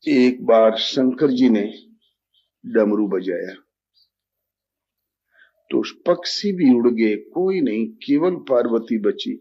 एक बार शंकर जी ने डमरू बजाया तो पक्षी भी उड़ गए, कोई नहीं, केवल पार्वती बची।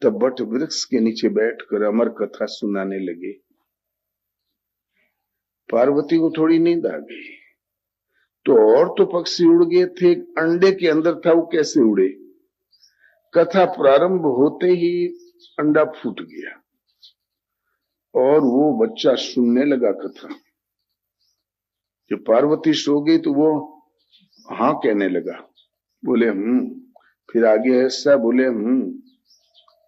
तब बट वृक्ष के नीचे बैठकर अमर कथा सुनाने लगे। पार्वती को थोड़ी नींद आ गई। तो और तो पक्षी उड़ गए थे, अंडे के अंदर था, वो कैसे उड़े? कथा प्रारंभ होते ही अंडा फूट गया और वो बच्चा सुनने लगा कथा। जब पार्वती सो गई तो वो हाँ कहने लगा, बोले फिर आगे ऐसा बोले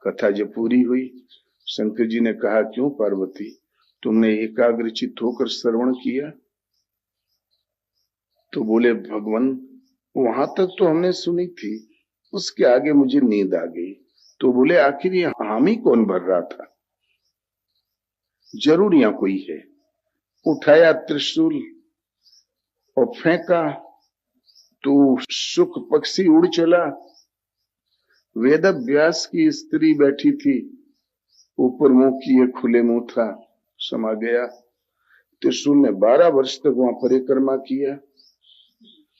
कथा जब पूरी हुई, शंकर जी ने कहा, क्यों पार्वती, तुमने एकाग्रचित होकर श्रवण किया? तो बोले, भगवान वहां तक तो हमने सुनी थी, उसके आगे मुझे नींद आ गई। तो बोले, आखिर ये हामी कौन भर रहा था? जरूर यहां कोई है। उठाया त्रिशूल और फेंका तो सुख पक्षी उड़ चला। वेद व्यास की स्त्री बैठी थी, ऊपर मुंह किए खुले मुंह था, समा गया। त्रिशूल ने 12 वर्ष तक वहां परिक्रमा किया,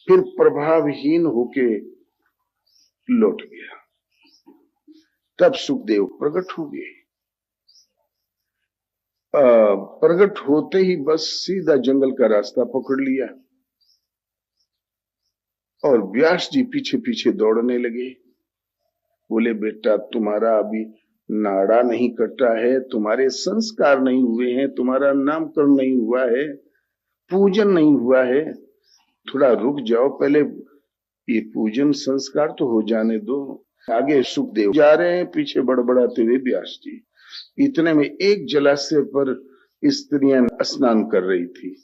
फिर प्रभावहीन होके लौट गया। तब सुखदेव प्रकट हो गए। प्रकट होते ही बस सीधा जंगल का रास्ता पकड़ लिया और व्यास जी पीछे पीछे दौड़ने लगे। बोले, बेटा तुम्हारा अभी नाड़ा नहीं कटा है, तुम्हारे संस्कार नहीं हुए हैं, तुम्हारा नामकरण नहीं हुआ है, पूजन नहीं हुआ है, थोड़ा रुक जाओ, पहले ये पूजन संस्कार तो हो जाने दो। आगे सुखदेव जा रहे हैं, पीछे बड़बड़ाते हुए व्यास जी। इतने में एक जलाशय पर स्त्रियां स्नान कर रही थी,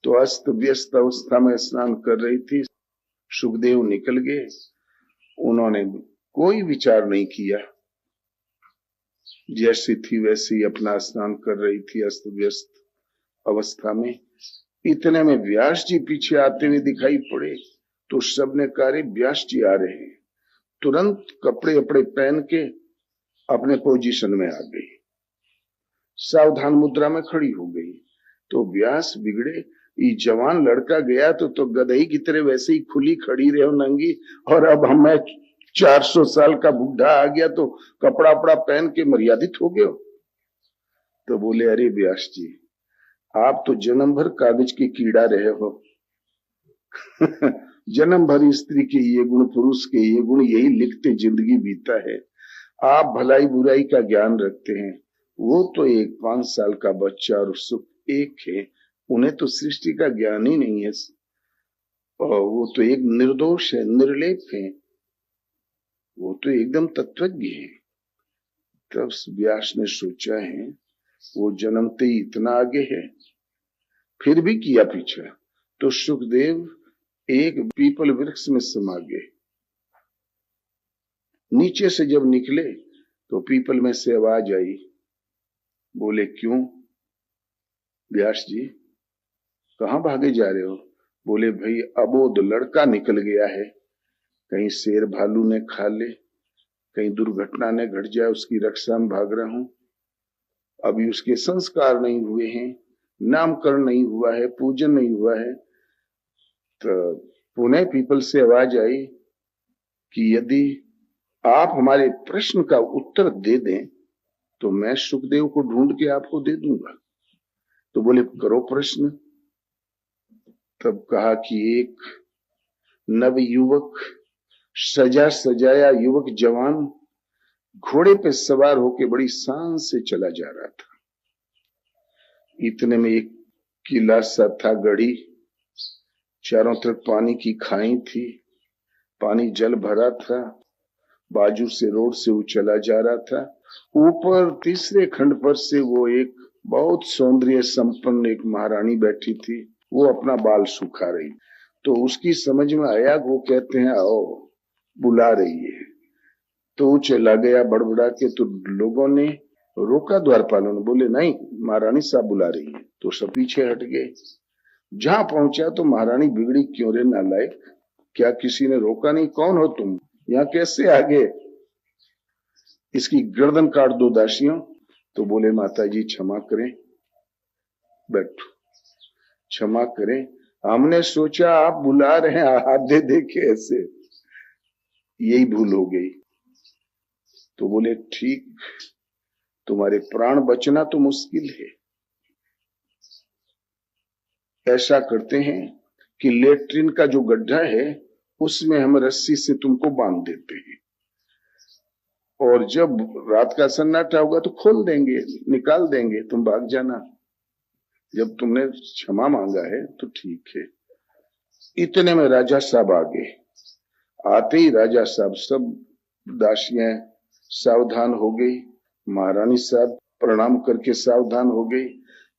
तो अस्त व्यस्त अवस्था में स्नान कर रही थी। सुखदेव निकल गए, उन्होंने कोई विचार नहीं किया, जैसी थी वैसे ही अपना स्नान कर रही थी अस्त व्यस्त अवस्था में। इतने में व्यास जी पीछे आते हुए दिखाई पड़े, तो सबने कहा, व्यास जी आ रहे हैं। तुरंत कपड़े अपड़े पहन के अपने पोजीशन में आ गई, सावधान मुद्रा में खड़ी हो गई। तो व्यास बिगड़े, ये जवान लड़का गया तो गदही की तरह वैसे ही खुली खड़ी रहे नंगी, और अब मैं 400 साल का बुढ़ा आ गया तो कपड़ा अपड़ा पहन के मर्यादित हो गए। तो बोले, अरे व्यास जी, आप तो जन्म भर कागज के कीड़ा रहे हो। जन्म भर स्त्री के ये गुण, पुरुष के ये गुण, यही लिखते जिंदगी बीता है। आप भलाई बुराई का ज्ञान रखते हैं, वो तो एक 5 साल का बच्चा और सुख एक है, उन्हें तो सृष्टि का ज्ञान ही नहीं है, और वो तो एक निर्दोष है, निर्लेप है, वो तो एकदम तत्वज्ञ है। तब व्यास ने सोचा है, वो जन्मते ही इतना आगे है, फिर भी किया पीछा। तो सुखदेव एक पीपल वृक्ष में समा गए। नीचे से जब निकले तो पीपल में से आवाज आई। बोले, क्यों व्यास जी, कहां भागे जा रहे हो? बोले, भाई अबोध लड़का निकल गया है, कहीं शेर भालू ने खा ले, कहीं दुर्घटना ने घट जाए, उसकी रक्षा में भाग रहा हूं। अभी उसके संस्कार नहीं हुए हैं, नामकरण नहीं हुआ है, पूजन नहीं हुआ है। तो पुनः पीपल से आवाज आई कि यदि आप हमारे प्रश्न का उत्तर दे दें तो मैं सुखदेव को ढूंढ के आपको दे दूंगा। तो बोले, करो प्रश्न। तब कहा कि एक नव युवक, सजा सजाया युवक जवान, घोड़े पे सवार होके बड़ी शान से चला जा रहा था। इतने में एक किला सा था गढ़ी, चारों तरफ पानी की खाई थी, पानी जल भरा था, बाजू से रोड से वो चला जा रहा था। ऊपर तीसरे खंड पर से वो एक बहुत सौंदर्य संपन्न एक महारानी बैठी थी, वो अपना बाल सुखा रही। तो उसकी समझ में आया, वो कहते हैं आओ, बुला रही है। तो वो चला गया बड़बड़ा के। तो लोगों ने रोका, द्वारपालों ने, बोले नहीं, महारानी साहब बुला रही है। तो सब पीछे हट गए। जहां पहुंचा तो महारानी बिगड़ी, क्यों रे नालायक, क्या किसी ने रोका नहीं? कौन हो तुम, यहाँ कैसे आ गए? इसकी गर्दन काट दो दासियों। तो बोले, माता जी क्षमा करें, बैठो, क्षमा करें, हमने सोचा आप बुला रहे हैं, हाथ दे दे के ऐसे, यही भूल हो गई। तो बोले ठीक, तुम्हारे प्राण बचना तो मुश्किल है। ऐसा करते हैं कि लेट्रिन का जो गड्ढा है उसमें हम रस्सी से तुमको बांध देते हैं, और जब रात का सन्नाटा होगा तो खोल देंगे, निकाल देंगे, तुम भाग जाना। जब तुमने क्षमा मांगा है तो ठीक है। इतने में राजा साहब आ गए। आते ही राजा साहब सब दासियां सावधान हो गई, महारानी साहब प्रणाम करके सावधान हो गई।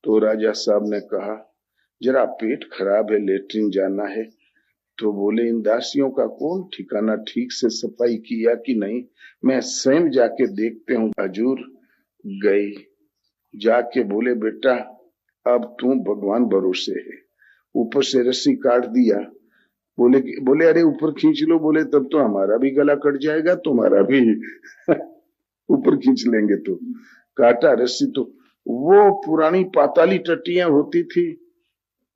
तो राजा साहब ने कहा जरा पेट खराब है, लेटरिन जाना है। तो बोले इन दासियों का कौन ठिकाना, ठीक से सफाई किया कि नहीं, मैं स्वयं जाके देखते हूँ। हजूर गई, जाके बोले बेटा अब तू भगवान भरोसे है। ऊपर से रस्सी काट दिया। बोले अरे ऊपर खींच लो। बोले तब तो हमारा भी गला कट जाएगा, तुम्हारा भी ऊपर खींच लेंगे। तो काटा रस्सी। तो वो पुरानी पाताली टट्टियां होती थी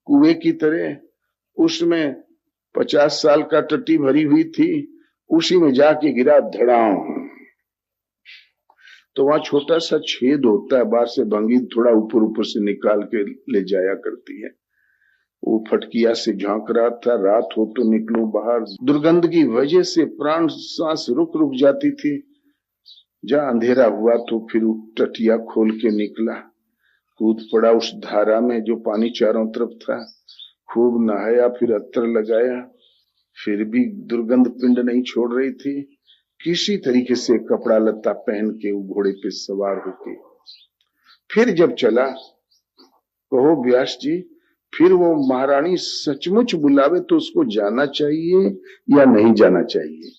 कुएं की तरह, उसमें 50 साल का टट्टी भरी हुई थी, उसी में जाके गिरा धड़ाम। तो वहां छोटा सा छेद होता है, बाहर से भंगी थोड़ा ऊपर ऊपर से निकाल के ले जाया करती है। वो फटकिया से झांक रहा था, रात हो तो निकलूं बाहर। दुर्गंध की वजह से प्राण सांस रुक रुक जाती थी। जहां अंधेरा हुआ तो फिर टटिया खोल के निकला, कूद पड़ा उस धारा में जो पानी चारों तरफ था। खूब नहाया, फिर अत्तर लगाया, फिर भी दुर्गंध पिंड नहीं छोड़ रही थी। किसी तरीके से कपड़ा लत्ता पहन के वो घोड़े पे सवार होके फिर जब चला, कहो व्यास जी, फिर वो महारानी सचमुच बुलावे तो उसको जाना चाहिए या नहीं जाना चाहिए?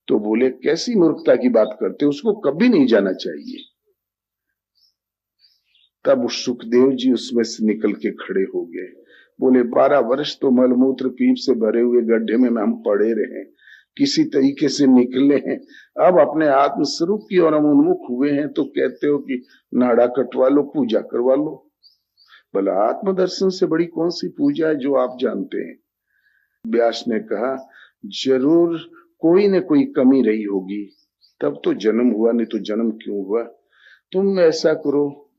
तो बोले कैसी मूर्खता की बात करते, उसको कभी नहीं जाना चाहिए। तब सुखदेव जी उसमें से निकल के खड़े हो गए। बोले 12 वर्ष तो मलमूत्र पीप से भरे हुए गड्ढे में हम पड़े रहे, किसी तरीके से निकले हैं, अब अपने आत्म स्वरूप की ओर हम उन्मुख हुए हैं तो कहते हो कि नाड़ा कटवा लो, पूजा करवा लो। बोला आत्मदर्शन से बड़ी कौन सी पूजा है जो आप जानते हैं? व्यास ने कहा जरूर कोई न कोई कमी रही होगी, तब तो जन्म हुआ, नहीं तो जन्म क्यों हुआ। तुम ऐसा करो,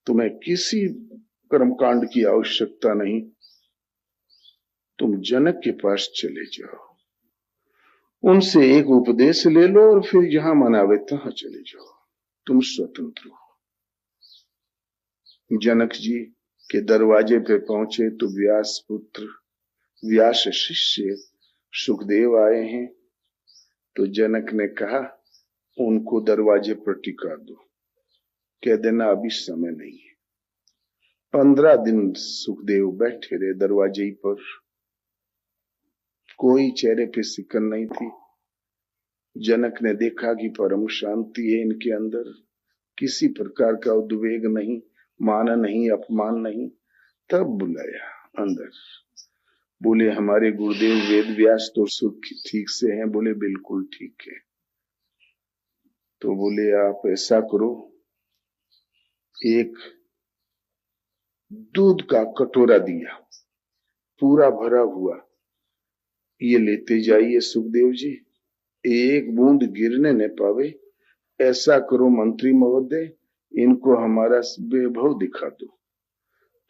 तुम्हें किसी कर्मकांड की आवश्यकता नहीं, तुम जनक के पास चले जाओ, उनसे एक उपदेश ले लो और फिर जहां मनावे तहां चले जाओ, तुम स्वतंत्र हो। जनक जी के दरवाजे पे पहुंचे तो व्यास पुत्र, व्यास शिष्य सुखदेव आए हैं। तो जनक ने कहा उनको दरवाजे पर टिका दो, कह देना अभी समय नहीं है। 15 दिन सुखदेव बैठे रहे दरवाजे पर, कोई चेहरे पे सिकन नहीं थी। जनक ने देखा कि परम शांति है इनके अंदर, किसी प्रकार का उद्वेग नहीं, मान नहीं, अपमान नहीं। तब बुलाया अंदर। बोले हमारे गुरुदेव वेद व्यास तो सुख ठीक से हैं? बोले बिल्कुल ठीक है। तो बोले आप ऐसा करो, एक दूध का कटोरा दिया पूरा भरा हुआ, ये लेते जाइए सुखदेव जी, एक बूंद गिरने न पावे। ऐसा करो मंत्री महोदय, इनको हमारा वैभव दिखा दो।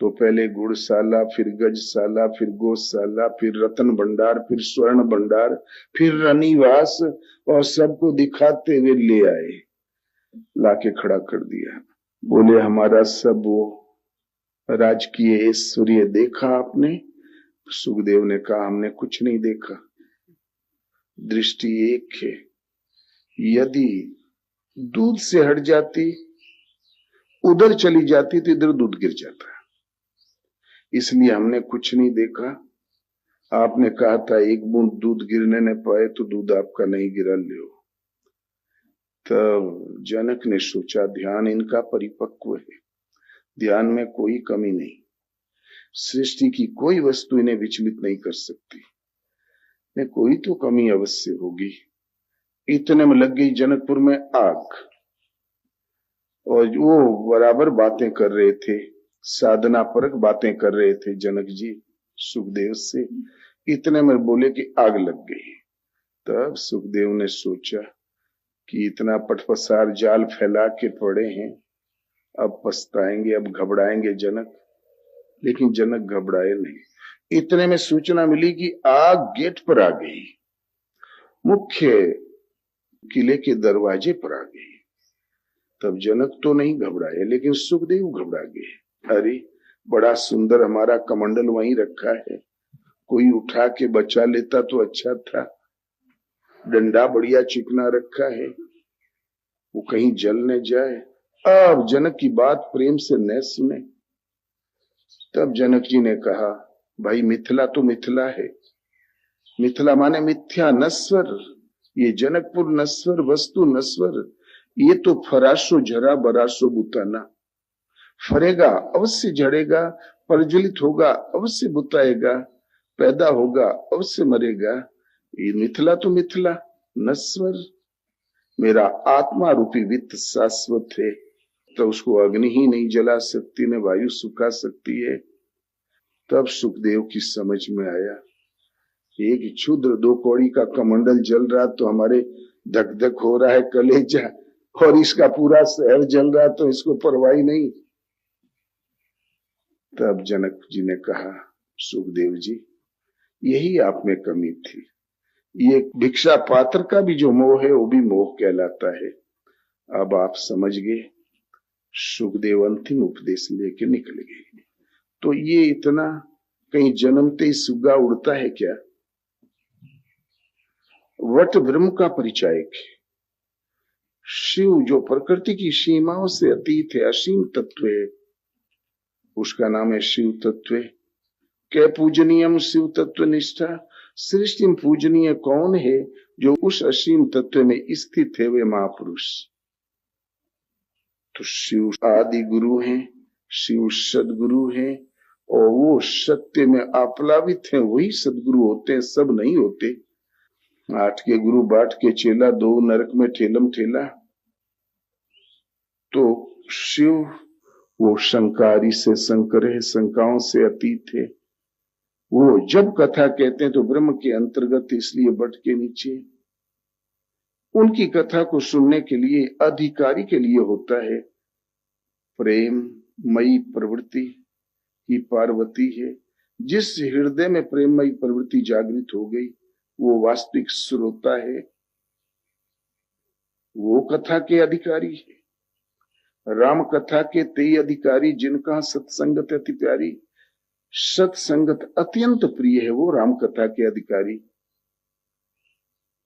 तो पहले गुड़शाला, फिर गजशाला, फिर गौशाला, फिर रतन भंडार, फिर स्वर्ण भंडार, फिर रनिवास, और सबको दिखाते हुए ले आए, लाके खड़ा कर दिया। बोले हमारा सब वो राजकीय ऐश्वर्य देखा आपने? सुखदेव ने कहा हमने कुछ नहीं देखा, दृष्टि एक है, यदि दूध से हट जाती, उधर चली जाती तो इधर दूध गिर जाता, इसलिए हमने कुछ नहीं देखा। आपने कहा था एक बूंद दूध गिरने न पाए तो दूध आपका नहीं गिरा, लो। तब जनक ने सोचा ध्यान इनका परिपक्व है, ध्यान में कोई कमी नहीं, सृष्टि की कोई वस्तु इन्हें विचलित नहीं कर सकती, ने कोई तो कमी अवश्य होगी। इतने में लग गई जनकपुर में आग, और वो बराबर बातें कर रहे थे साधना परक बातें कर रहे थे जनक जी सुखदेव से। इतने में बोले कि आग लग गई। तब सुखदेव ने सोचा कि इतना पटपसार जाल फैला के पड़े हैं, अब पछताएंगे, अब घबराएंगे जनक। लेकिन जनक घबराए नहीं। इतने में सूचना मिली कि आग गेट पर आ गई, मुख्य किले के दरवाजे पर आ गई। तब जनक तो नहीं घबराए, लेकिन सुखदेव घबरा गए। अरे बड़ा सुंदर हमारा कमंडल वहीं रखा है, कोई उठा के बचा लेता तो अच्छा था। डंडा बढ़िया चिकना रखा है, वो कहीं जल न जाए। अब जनक की बात प्रेम से न सुने। तब जनक जी ने कहा, भाई मिथिला तो मिथिला है, मिथिला माने मिथ्या नश्वर, ये जनकपुर नश्वर, वस्तु नश्वर। ये तो फराशो झरा बराशो बुताना, फरेगा अवश्य झड़ेगा, प्रज्वलित होगा अवश्य बुताएगा, पैदा होगा अवश्य मरेगा। ये मिथिला तो मिथिला नश्वर। मेरा आत्मा रूपी वित्त शाश्वत है, तो उसको अग्नि ही नहीं जला सकती, न वायु सुखा सकती है। तब सुखदेव की समझ में आया, एक क्षुद्र 2 कौड़ी का कमंडल जल रहा तो हमारे धक धक हो रहा है कलेजा, और इसका पूरा शहर जल रहा तो इसको परवाह नहीं। तब जनक जी ने कहा, सुखदेव जी यही आप में कमी थी। ये भिक्षा पात्र का भी जो मोह है वो भी मोह कहलाता है। अब आप समझ गए। सुखदेव अंतिम उपदेश लेके निकल गए। तो ये इतना, कहीं जन्मते ही सुग्गा उड़ता है क्या? वट ब्रह्म का परिचायक है। शिव जो प्रकृति की सीमाओं से अतीत है, असीम तत्व है, उसका नाम है शिव तत्व। क्या पूजनीयम शिव तत्व निष्ठा, सृष्टि में पूजनीय कौन है? जो उस असीम तत्व में स्थित है, वे महापुरुष। तो शिव आदि गुरु हैं, शिव सदगुरु हैं, और वो सत्य में आप्लावित हैं, वही सदगुरु होते हैं, सब नहीं होते। 8 के गुरु बाट के चेला, 2 नरक में ठेलम ठेला। तो शिव वो शंकारी से शंकर है, शंकाओं से अतीत है। वो जब कथा कहते हैं तो ब्रह्म के अंतर्गत, इसलिए बट के नीचे। उनकी कथा को सुनने के लिए अधिकारी के लिए होता है प्रेम मई प्रवृत्ति की पार्वती है। जिस हृदय में प्रेममयी प्रवृत्ति जागृत हो गई, वो वास्तविक श्रोता है, वो कथा के अधिकारी है। राम कथा के ते अधिकारी, जिनका सत्संगत अति प्यारी, सत्संगत अत्यंत प्रिय है, वो राम कथा के अधिकारी।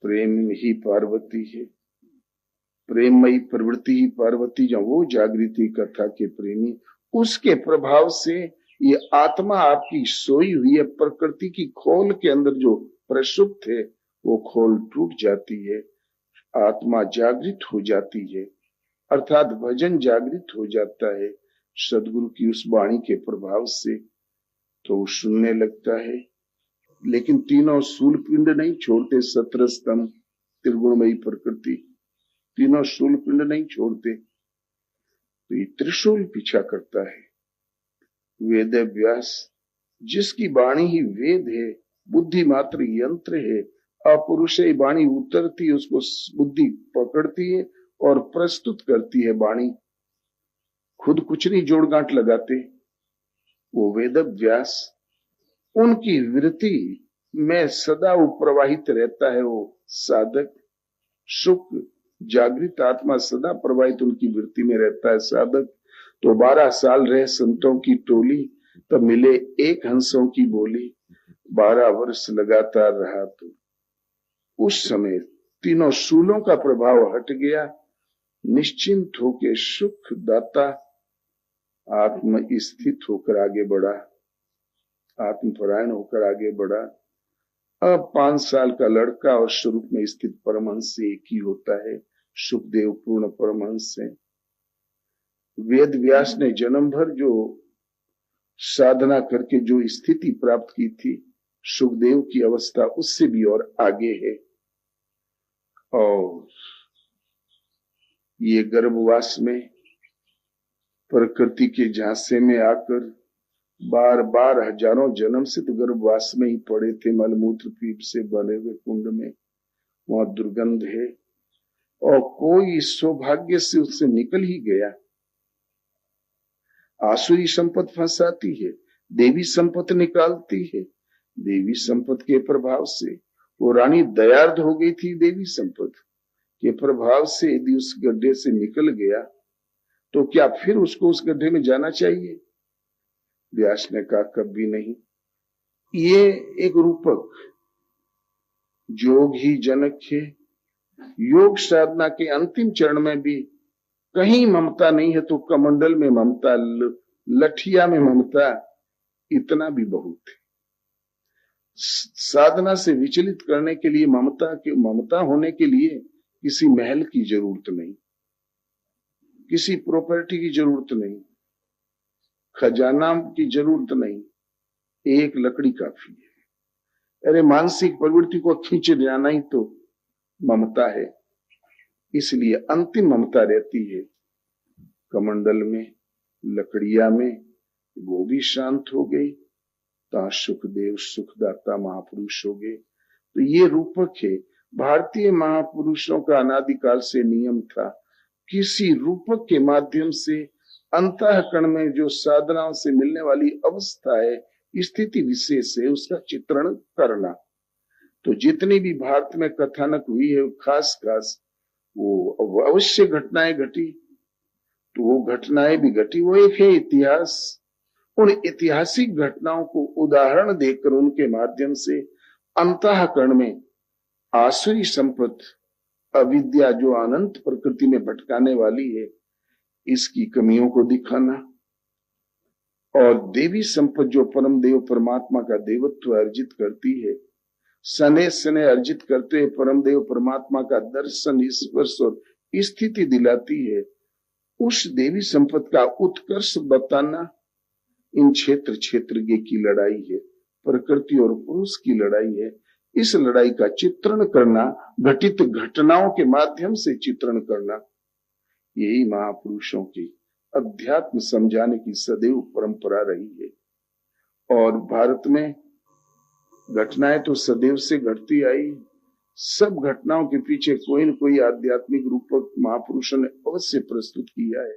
प्रेम ही पार्वती है, प्रेममयी प्रवृत्ति ही पार्वती। जब वो जागृति कथा के प्रेमी, उसके प्रभाव से ये आत्मा आपकी सोई हुई है, प्रकृति की खोल के अंदर जो प्रसुप्त है, वो खोल टूट जाती है, आत्मा जागृत हो जाती है, अर्थात भजन जागृत हो जाता है सदगुरु की उस वाणी के प्रभाव से। तो वो सुनने लगता है, लेकिन तीनों शूल पिंड नहीं छोड़ते। 17 स्तंभ त्रिगुणमयी प्रकृति, तीनों शूल पिंड नहीं छोड़ते। तो ये त्रिशूल पीछा करता है। वेद व्यास, जिसकी वाणी ही वेद है, बुद्धि मात्र यंत्र है, अपुरुष वाणी उतरती, उसको बुद्धि पकड़ती है और प्रस्तुत करती है। वाणी खुद कुछ नहीं जोड़ गांठ लगाते, वो वेद व्यास। उनकी वृत्ति में सदा वो प्रवाहित रहता है। वो साधक सुख जागृत आत्मा सदा प्रवाहित उनकी वृत्ति में रहता है साधक। तो 12 साल रहे संतों की टोली, तब मिले एक हंसों की बोली। 12 वर्ष लगातार रहा तो उस समय तीनों शूलों का प्रभाव हट गया। निश्चिंत होकर सुख दाता आत्म स्थित होकर आगे बढ़ा, आत्मपरायण होकर आगे बढ़ा। अब 5 साल का लड़का और स्वरूप में स्थित परमहंस से एक ही होता है। सुखदेव पूर्ण परमहंस है। वेद व्यास ने जन्म भर जो साधना करके जो स्थिति प्राप्त की थी, सुखदेव की अवस्था उससे भी और आगे है। और ये गर्भवास में प्रकृति के झांसे में आकर बार बार हजारों जन्म से तो गर्भवास में ही पड़े थे, मलमूत्र पीप से बने हुए कुंड में, वहां दुर्गंध है, और कोई सौभाग्य से उससे निकल ही गया। आसुरी संपत्ति फंसाती है, देवी संपत्ति निकालती है। देवी संपत्ति के प्रभाव से वो रानी दयार्द हो गई थी। देवी संपत्ति के प्रभाव से यदि उस गड्ढे से निकल गया तो क्या फिर उसको उस गड्ढे में जाना चाहिए? व्यास ने कहा कभी नहीं। ये एक रूपक जोग ही जनक है। योग साधना के अंतिम चरण में भी कहीं ममता नहीं है तो कमंडल में ममता, लठिया में ममता, इतना भी बहुत है। साधना से विचलित करने के लिए ममता होने के लिए किसी महल की जरूरत नहीं, किसी प्रॉपर्टी की जरूरत नहीं, खजाना की जरूरत नहीं, एक लकड़ी काफी है। अरे मानसिक प्रवृत्ति को खींच जाना ही तो ममता है। इसलिए अंतिम ममता रहती है कमंडल में, लकड़िया में। वो भी शांत हो गई, ता सुखदेव सुखदाता महापुरुष हो गए। तो ये रूपक है। भारतीय महापुरुषों का अनादिकाल से नियम था, किसी रूपक के माध्यम से अंतःकरण में जो साधनाओं से मिलने वाली अवस्था है, स्थिति विशेष है, उसका चित्रण करना। तो जितनी भी भारत में कथानक हुई है, खास वो अवश्य घटनाएं घटी, तो वो घटनाएं भी घटी। वो एक है इतिहास। उन ऐतिहासिक घटनाओं को उदाहरण देकर उनके माध्यम से अंतःकरण में आसुरी संपत्ति, अविद्या जो अनंत प्रकृति में भटकाने वाली है, इसकी कमियों को दिखाना, और देवी संपत्ति जो परम देव परमात्मा का देवत्व अर्जित करती है, सने सने अर्जित करते हुए परम देव परमात्मा का दर्शन, स्पर्श और स्थिति दिलाती है, उस देवी संपत्ति का उत्कर्ष बताना इन क्षेत्रज्ञ की लड़ाई है, प्रकृति और पुरुष की लड़ाई है। इस लड़ाई का चित्रण करना, घटित घटनाओं के माध्यम से चित्रण करना, यही महापुरुषों की अध्यात्म समझाने की सदैव परंपरा रही है। और भारत में घटनाएं तो सदैव से घटती आई। सब घटनाओं के पीछे कोई न कोई आध्यात्मिक रूपक महापुरुषों ने अवश्य प्रस्तुत किया है।